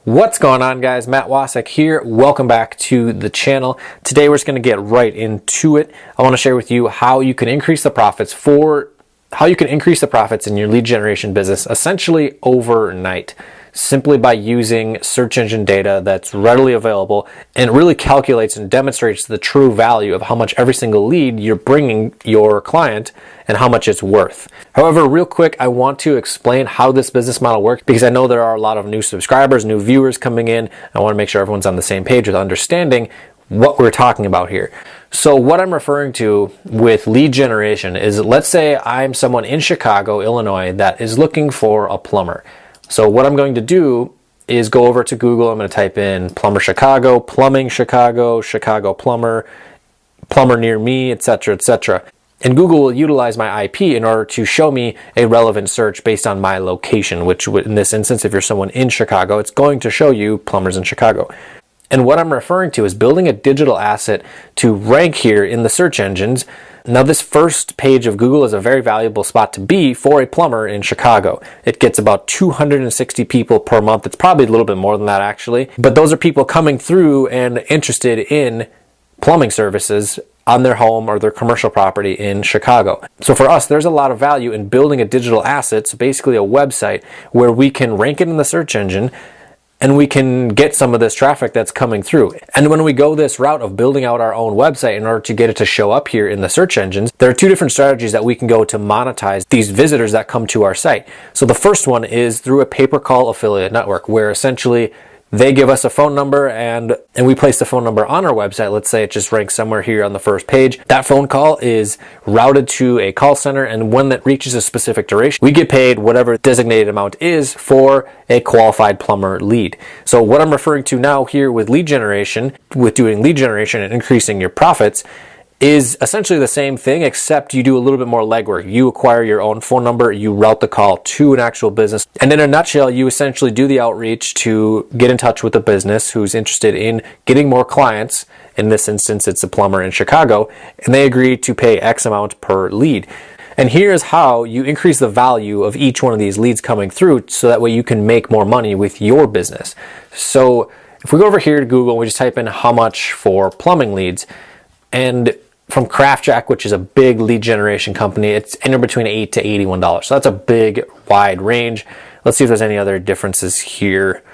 What's going on, guys? Matt Wacek here. Welcome back to the channel. Today we're just going to get right into it. I want to share with you how you can increase the profits in your lead generation business essentially overnight, simply by using search engine data that's readily available and really calculates and demonstrates the true value of how much every single lead you're bringing your client and how much it's worth. However, real quick, I want to explain how this business model works because I know there are a lot of new subscribers, new viewers coming in. I want to make sure everyone's on the same page with understanding what we're talking about here. So what I'm referring to with lead generation is, let's say I'm someone in Chicago, Illinois, that is looking for a plumber. So what I'm going to do is go over to Google. I'm going to type in plumber Chicago, plumbing Chicago, Chicago plumber, plumber near me, etc., etc. And Google will utilize my IP in order to show me a relevant search based on my location, which in this instance, if you're someone in Chicago, it's going to show you plumbers in Chicago. And what I'm referring to is building a digital asset to rank here in the search engines. Now, this first page of Google is a very valuable spot to be for a plumber in Chicago. It gets about 260 people per month. It's probably a little bit more than that, actually. But those are people coming through and interested in plumbing services on their home or their commercial property in Chicago. So for us, there's a lot of value in building a digital asset, so basically a website where we can rank it in the search engine and we can get some of this traffic that's coming through. And when we go this route of building out our own website in order to get it to show up here in the search engines, there are two different strategies that we can go to monetize these visitors that come to our site. So the first one is through a pay-per-call affiliate network, where essentially they give us a phone number and we place the phone number on our website. Let's say it just ranks somewhere here on the first page. That phone call is routed to a call center, and when that reaches a specific duration, we get paid whatever designated amount is for a qualified plumber lead. So what I'm referring to now here with lead generation, with doing lead generation and increasing your profits, is essentially the same thing, except you do a little bit more legwork. You acquire your own phone number, you route the call to an actual business, and in a nutshell, you essentially do the outreach to get in touch with a business who's interested in getting more clients. In this instance, it's a plumber in Chicago, and they agree to pay X amount per lead. And here's how you increase the value of each one of these leads coming through, so that way you can make more money with your business. So if we go over here to Google, we just type in how much for plumbing leads, and from CraftJack, which is a big lead generation company, it's anywhere between $8 to $81. So that's a big, wide range. Let's see if there's any other differences here.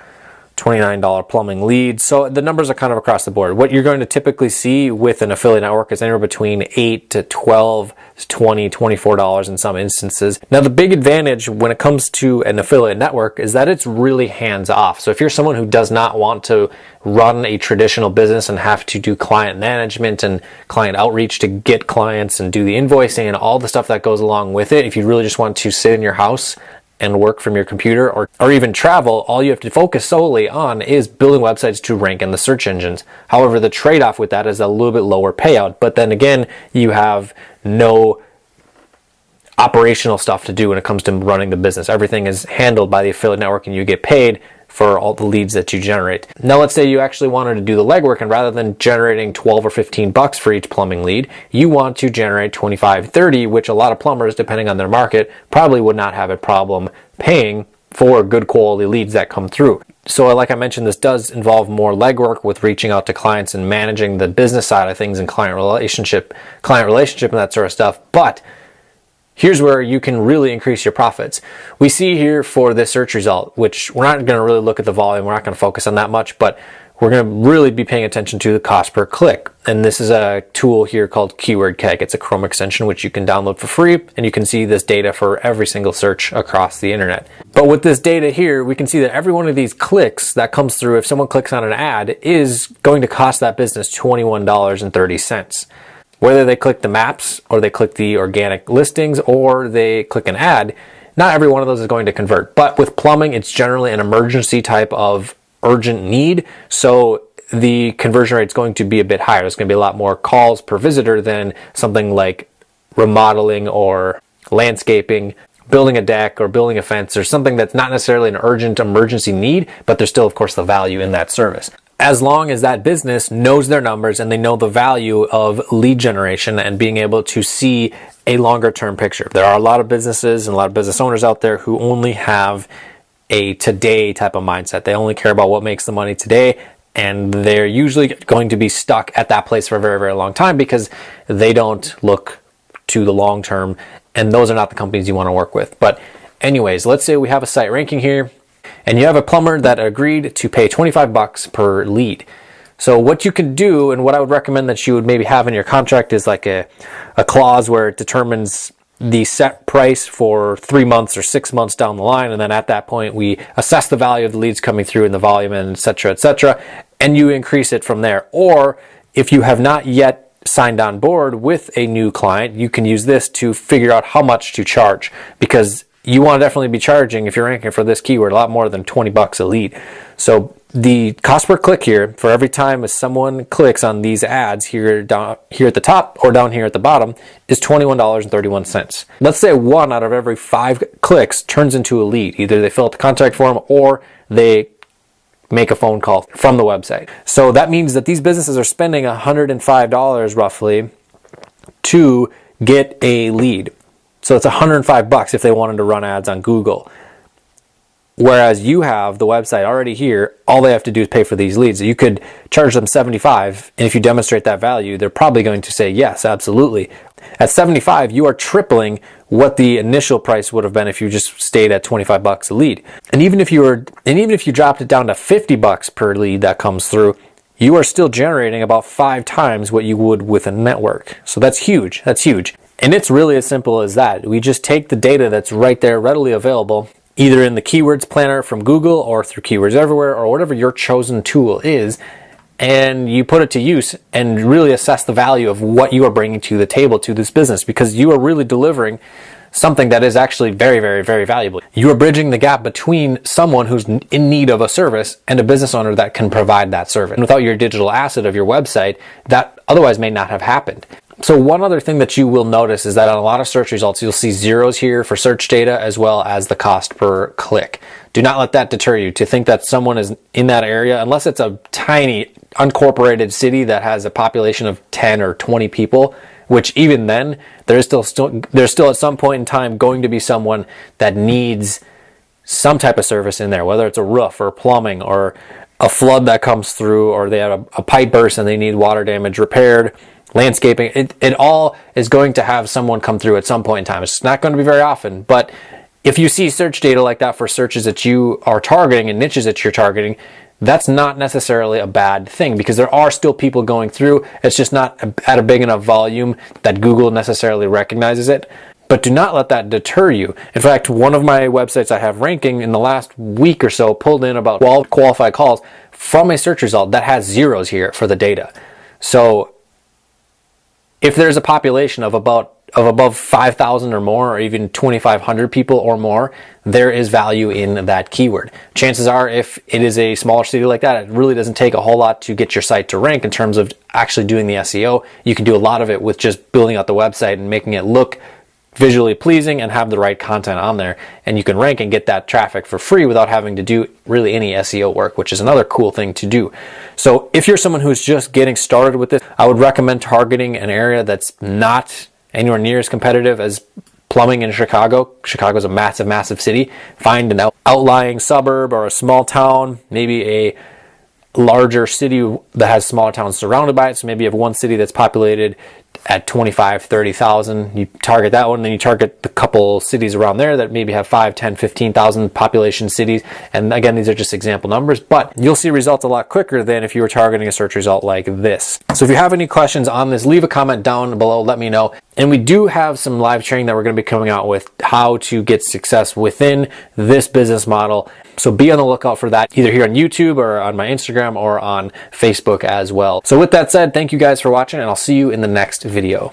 $29 plumbing leads. So the numbers are kind of across the board. What you're going to typically see with an affiliate network is anywhere between $8 to $12, $20, $24 in some instances. Now, the big advantage when it comes to an affiliate network is that it's really hands off. So if you're someone who does not want to run a traditional business and have to do client management and client outreach to get clients and do the invoicing and all the stuff that goes along with it, if you really just want to sit in your house and work from your computer or even travel, all you have to focus solely on is building websites to rank in the search engines. However, the trade-off with that is a little bit lower payout, but then again, you have no operational stuff to do when it comes to running the business. Everything is handled by the affiliate network and you get paid for all the leads that you generate. Now, let's say you actually wanted to do the legwork, and rather than generating 12 or 15 bucks for each plumbing lead, you want to generate 25, 30, which a lot of plumbers, depending on their market, probably would not have a problem paying for good quality leads that come through. So like I mentioned, this does involve more legwork with reaching out to clients and managing the business side of things and client relationship and that sort of stuff. But here's where you can really increase your profits. We see here for this search result, which we're not going to really look at the volume. We're not going to focus on that much, but we're going to really be paying attention to the cost per click. And this is a tool here called Keyword Keg. It's a Chrome extension, which you can download for free. And you can see this data for every single search across the internet. But with this data here, we can see that every one of these clicks that comes through, if someone clicks on an ad, is going to cost that business $21.30. Whether they click the maps or they click the organic listings or they click an ad, not every one of those is going to convert. But with plumbing, it's generally an emergency type of urgent need. So the conversion rate is going to be a bit higher. There's going to be a lot more calls per visitor than something like remodeling or landscaping, building a deck or building a fence, or something that's not necessarily an urgent emergency need, but there's still, of course, the value in that service. As long as that business knows their numbers and they know the value of lead generation and being able to see a longer term picture. There are a lot of businesses and a lot of business owners out there who only have a today type of mindset. They only care about what makes the money today, and they're usually going to be stuck at that place for a very, very long time because they don't look to the long term, and those are not the companies you want to work with. But anyways, let's say we have a site ranking here, and you have a plumber that agreed to pay 25 bucks per lead. So what you can do, and what I would recommend that you would maybe have in your contract, is like a clause where it determines the set price for 3 months or 6 months down the line, and then at that point we assess the value of the leads coming through and the volume and etc., and you increase it from there. Or if you have not yet signed on board with a new client, you can use this to figure out how much to charge, because you want to definitely be charging, if you're ranking for this keyword, a lot more than 20 bucks a lead. So the cost per click here, for every time someone clicks on these ads here down here at the top or down here at the bottom, is $21.31. Let's say 1 out of every 5 clicks turns into a lead. Either they fill out the contact form or they make a phone call from the website. So that means that these businesses are spending $105 roughly to get a lead. So it's 105 bucks if they wanted to run ads on Google. Whereas you have the website already here, all they have to do is pay for these leads. You could charge them 75, and if you demonstrate that value, they're probably going to say yes, absolutely. At 75, you are tripling what the initial price would have been if you just stayed at 25 bucks a lead. And even if you dropped it down to 50 bucks per lead that comes through, you are still generating about 5 times what you would with a network. So that's huge. That's huge. And it's really as simple as that. We just take the data that's right there readily available, either in the keywords planner from Google or through Keywords Everywhere or whatever your chosen tool is, and you put it to use and really assess the value of what you are bringing to the table to this business, because you are really delivering something that is actually very, very, very valuable. You are bridging the gap between someone who's in need of a service and a business owner that can provide that service. And without your digital asset of your website, that otherwise may not have happened. So one other thing that you will notice is that on a lot of search results, you'll see zeros here for search data as well as the cost per click. Do not let that deter you to think that someone is in that area, unless it's a tiny uncorporated city that has a population of 10 or 20 people, which even then, there's still at some point in time going to be someone that needs some type of service in there, whether it's a roof or plumbing or a flood that comes through, or they have a pipe burst and they need water damage repaired, landscaping. It all is going to have someone come through at some point in time. It's not going to be very often, but if you see search data like that for searches that you are targeting and niches that you're targeting, that's not necessarily a bad thing, because there are still people going through. It's just not at a big enough volume that Google necessarily recognizes it. But do not let that deter you. In fact, one of my websites I have ranking in the last week or so pulled in about 12 qualified calls from a search result that has zeros here for the data. So if there's a population of above 5,000 or more, or even 2,500 people or more, there is value in that keyword. Chances are, if it is a smaller city like that, it really doesn't take a whole lot to get your site to rank in terms of actually doing the SEO. You can do a lot of it with just building out the website and making it look visually pleasing and have the right content on there, and you can rank and get that traffic for free without having to do really any SEO work, which is another cool thing to do. So if you're someone who's just getting started with this, I would recommend targeting an area that's not anywhere near as competitive as plumbing in Chicago. Chicago's a massive, massive city. Find an outlying suburb or a small town, maybe a larger city that has smaller towns surrounded by it. So maybe you have one city that's populated at 25, 30,000. You target that one, then you target the couple cities around there that maybe have 5, 10, 15,000 population cities. And again, these are just example numbers, but you'll see results a lot quicker than if you were targeting a search result like this. So if you have any questions on this, leave a comment down below, let me know. And we do have some live training that we're going to be coming out with, how to get success within this business model. So be on the lookout for that, either here on YouTube or on my Instagram or on Facebook as well. So with that said, thank you guys for watching, and I'll see you in the next video.